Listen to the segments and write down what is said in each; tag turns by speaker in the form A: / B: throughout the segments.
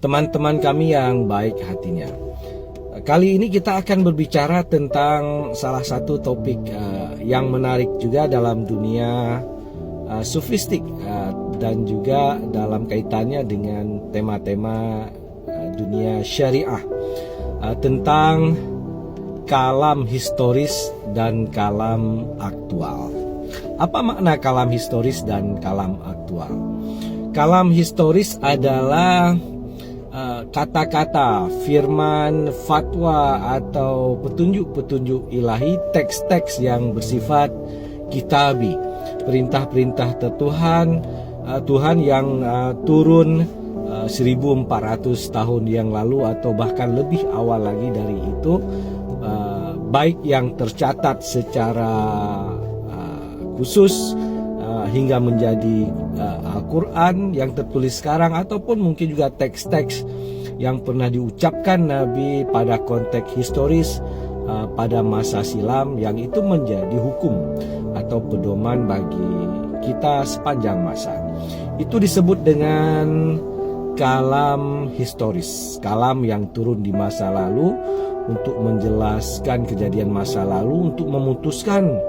A: teman-teman kami yang baik hatinya. Kali ini kita akan berbicara tentang salah satu topik yang menarik juga dalam dunia sufistik dan juga dalam kaitannya dengan tema-tema dunia syariah, tentang kalam historis dan kalam aktual. Apa makna kalam historis dan kalam aktual? Kalam historis adalah kata-kata, firman, fatwa atau petunjuk-petunjuk ilahi, teks-teks yang bersifat kitabi, perintah-perintah Tuhan yang turun 1400 tahun yang lalu atau bahkan lebih awal lagi dari itu, baik yang tercatat secara khusus hingga menjadi Al-Quran yang tertulis sekarang, ataupun mungkin juga teks-teks yang pernah diucapkan Nabi pada konteks historis pada masa silam, yang itu menjadi hukum atau pedoman bagi kita sepanjang masa. Itu disebut dengan kalam historis, kalam yang turun di masa lalu untuk menjelaskan kejadian masa lalu, untuk memutuskan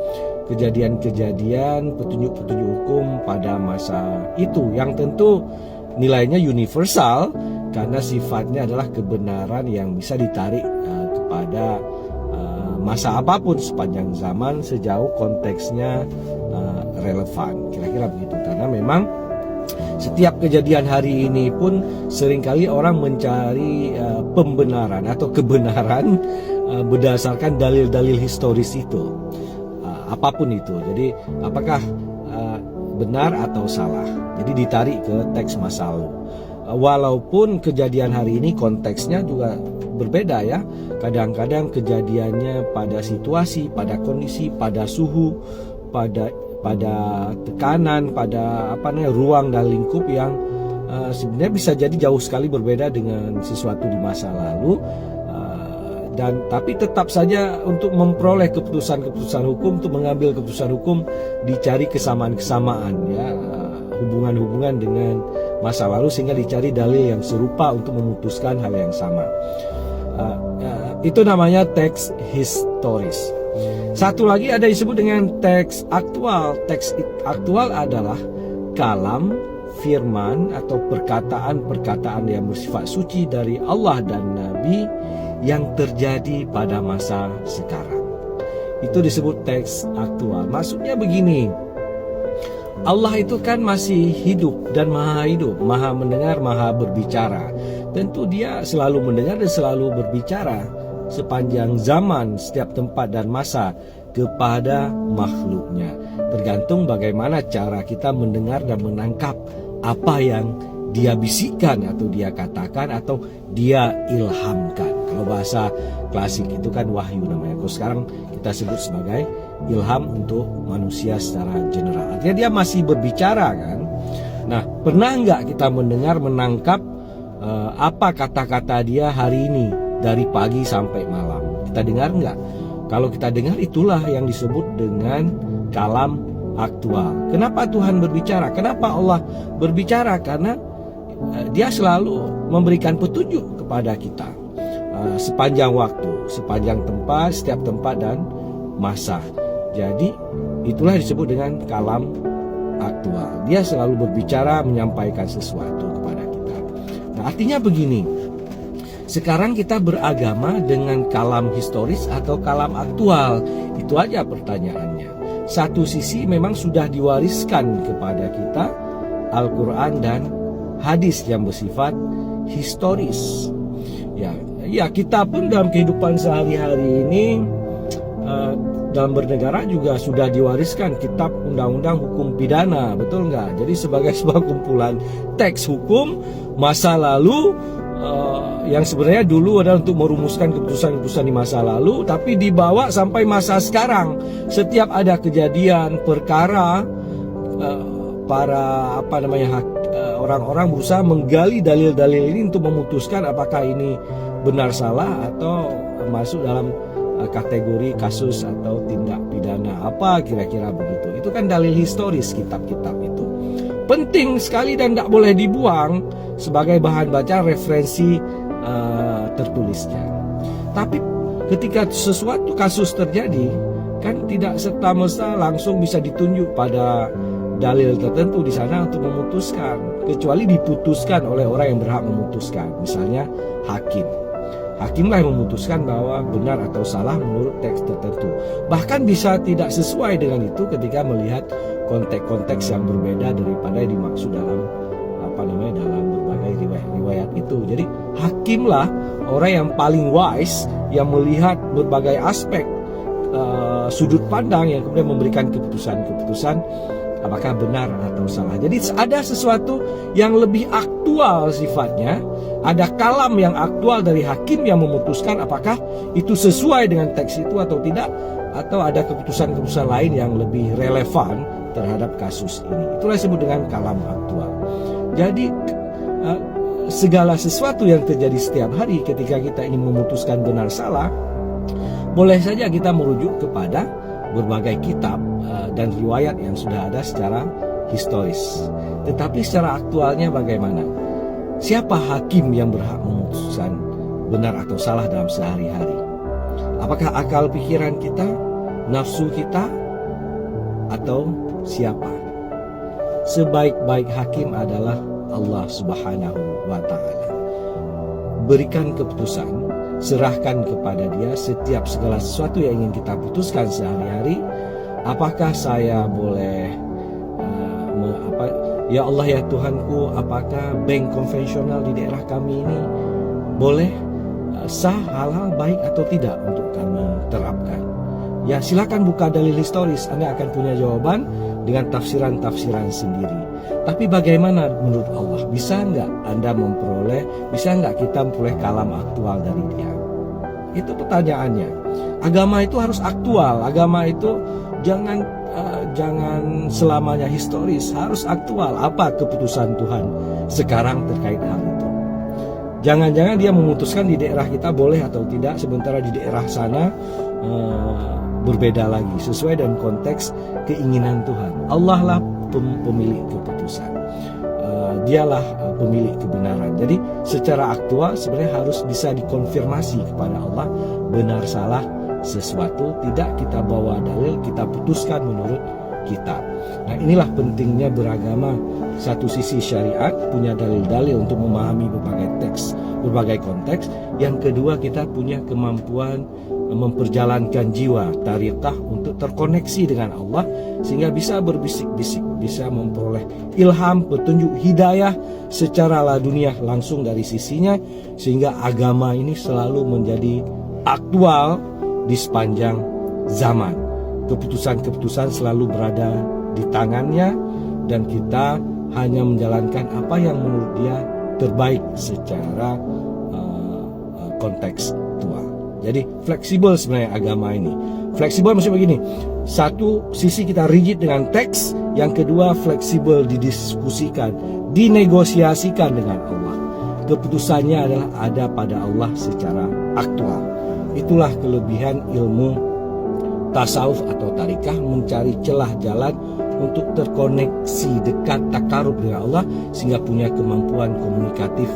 A: kejadian-kejadian, petunjuk-petunjuk hukum pada masa itu, yang tentu nilainya universal karena sifatnya adalah kebenaran yang bisa ditarik kepada masa apapun sepanjang zaman sejauh konteksnya relevan, kira-kira begitu. Karena memang setiap kejadian hari ini pun seringkali orang mencari pembenaran atau kebenaran berdasarkan dalil-dalil historis itu, apapun itu. Jadi apakah benar atau salah, jadi ditarik ke teks masa lalu. Walaupun kejadian hari ini konteksnya juga berbeda ya. Kadang-kadang kejadiannya pada situasi, pada kondisi, pada suhu, pada tekanan, pada ruang dan lingkup yang sebenarnya bisa jadi jauh sekali berbeda dengan sesuatu di masa lalu. Tapi tetap saja untuk memperoleh keputusan-keputusan hukum, untuk mengambil keputusan hukum, dicari kesamaan-kesamaan ya, hubungan-hubungan dengan masa lalu, sehingga dicari dalil yang serupa untuk memutuskan hal yang sama. Itu namanya teks historis. Satu lagi ada disebut dengan teks aktual. Teks aktual adalah kalam, firman atau perkataan-perkataan yang bersifat suci dari Allah dan Nabi yang terjadi pada masa sekarang. Itu disebut teks aktual. Maksudnya begini, Allah itu kan masih hidup dan maha hidup, maha mendengar, maha berbicara. Tentu dia selalu mendengar dan selalu berbicara sepanjang zaman, setiap tempat dan masa kepada makhluknya. Tergantung bagaimana cara kita mendengar dan menangkap apa yang dia bisikkan atau dia katakan atau dia ilhamkan. Kalau bahasa klasik itu kan wahyu namanya. Kalau sekarang kita sebut sebagai ilham untuk manusia secara general. Artinya dia masih berbicara kan. Nah, pernah nggak kita mendengar, menangkap apa kata-kata dia hari ini dari pagi sampai malam? Kita dengar nggak? Kalau kita dengar, itulah yang disebut dengan kalam aktual. Kenapa Tuhan berbicara? Kenapa Allah berbicara? Karena dia selalu memberikan petunjuk kepada kita sepanjang waktu, sepanjang tempat, setiap tempat dan masa. Jadi itulah disebut dengan kalam aktual. Dia selalu berbicara, menyampaikan sesuatu kepada kita. Nah, artinya begini, sekarang kita beragama dengan kalam historis atau kalam aktual. Itu aja pertanyaannya. Satu sisi memang sudah diwariskan kepada kita Al-Quran dan hadis yang bersifat historis. Ya, kita pun dalam kehidupan sehari-hari ini dalam bernegara juga sudah diwariskan kitab undang-undang hukum pidana, betul nggak? Jadi sebagai sebuah kumpulan teks hukum masa lalu yang sebenarnya dulu adalah untuk merumuskan keputusan-keputusan di masa lalu, tapi dibawa sampai masa sekarang. Setiap ada kejadian perkara, para orang-orang berusaha menggali dalil-dalil ini untuk memutuskan apakah ini benar salah atau masuk dalam kategori kasus atau tindak pidana apa, kira-kira begitu. Itu kan dalil historis kitab-kitab itu. penting sekali dan tidak boleh dibuang sebagai bahan bacaan referensi tertulisnya. Tapi ketika sesuatu kasus terjadi, kan tidak serta-merta langsung bisa ditunjuk pada dalil tertentu di sana untuk memutuskan, kecuali diputuskan oleh orang yang berhak memutuskan, misalnya hakim. Hakimlah yang memutuskan bahwa benar atau salah menurut teks tertentu. Bahkan bisa tidak sesuai dengan itu ketika melihat konteks-konteks yang berbeda daripada yang dimaksud dalam dalam berbagai riwayat itu. Jadi hakimlah orang yang paling wise, yang melihat berbagai aspek sudut pandang, yang kemudian memberikan keputusan-keputusan apakah benar atau salah. Jadi ada sesuatu yang lebih aktual sifatnya, ada kalam yang aktual dari hakim yang memutuskan apakah itu sesuai dengan teks itu atau tidak, atau ada keputusan-keputusan lain yang lebih relevan terhadap kasus ini. Itulah disebut dengan kalam aktual. Jadi segala sesuatu yang terjadi setiap hari ketika kita ingin memutuskan benar salah, boleh saja kita merujuk kepada berbagai kitab dan riwayat yang sudah ada secara historis. Tetapi secara aktualnya bagaimana? Siapa hakim yang berhak memutuskan benar atau salah dalam sehari-hari? Apakah akal pikiran kita, nafsu kita, atau siapa? Sebaik-baik hakim adalah Allah Subhanahu wa Ta'ala. Berikan keputusan, serahkan kepada Dia setiap segala sesuatu yang ingin kita putuskan sehari-hari. Apakah saya boleh ya Allah ya Tuhanku, apakah bank konvensional di daerah kami ini boleh sah, halal, baik atau tidak untuk kami terapkan? Ya silakan buka dalil historis, Anda akan punya jawaban dengan tafsiran-tafsiran sendiri. Tapi bagaimana menurut Allah? Bisa nggak Anda memperoleh, bisa nggak kita memperoleh kalam aktual dari Dia? Itu pertanyaannya. Agama itu harus aktual. Agama itu jangan selamanya historis, harus aktual. Apa keputusan Tuhan sekarang terkait hal itu? Jangan-jangan Dia memutuskan di daerah kita boleh atau tidak, sementara di daerah sana berbeda lagi sesuai dengan konteks keinginan Tuhan. Allah lah pemilik keputusan. Dialah pemilik kebenaran. Jadi secara aktual sebenarnya harus bisa dikonfirmasi kepada Allah benar salah sesuatu, tidak kita bawa dalil, kita putuskan menurut kita. Nah inilah pentingnya beragama. Satu sisi syariat punya dalil-dalil untuk memahami berbagai konteks. Yang kedua kita punya kemampuan memperjalankan jiwa tariqah untuk terkoneksi dengan Allah sehingga bisa berbisik-bisik, bisa memperoleh ilham, petunjuk, hidayah secara laduniah langsung dari sisinya, sehingga agama ini selalu menjadi aktual di sepanjang zaman. Keputusan-keputusan selalu berada di tangannya dan kita hanya menjalankan apa yang menurut Dia terbaik secara kontekstual. Jadi fleksibel sebenarnya agama ini. Fleksibel maksudnya begini, satu sisi kita rigid dengan teks, yang kedua fleksibel didiskusikan, dinegosiasikan dengan Allah. Keputusannya adalah ada pada Allah secara aktual. Itulah kelebihan ilmu tasawuf atau tarikah, mencari celah jalan untuk terkoneksi dekat takarub dengan Allah sehingga punya kemampuan komunikatif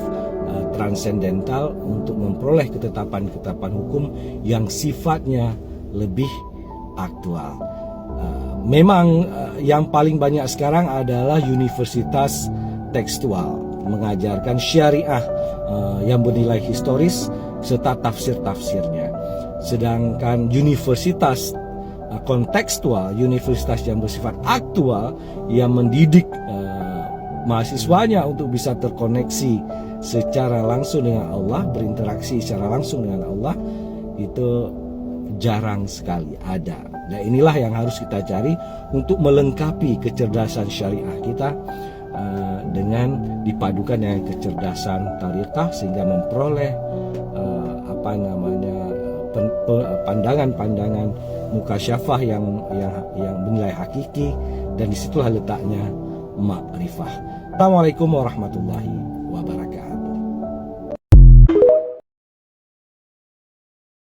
A: transendental untuk memperoleh ketetapan-ketetapan hukum yang sifatnya lebih aktual. Memang yang paling banyak sekarang adalah universitas tekstual, mengajarkan syariah yang bernilai historis serta tafsir-tafsirnya. Sedangkan universitas kontekstual, universitas yang bersifat aktual, yang mendidik mahasiswanya untuk bisa terkoneksi secara langsung dengan Allah, berinteraksi secara langsung dengan Allah, itu jarang sekali ada. Nah inilah yang harus kita cari untuk melengkapi kecerdasan syariah kita dengan dipadukan dengan kecerdasan tariqah sehingga memperoleh pandangan-pandangan mukasyafah yang bernilai hakiki, dan disitulah letaknya makrifah. Assalamualaikum warahmatullahi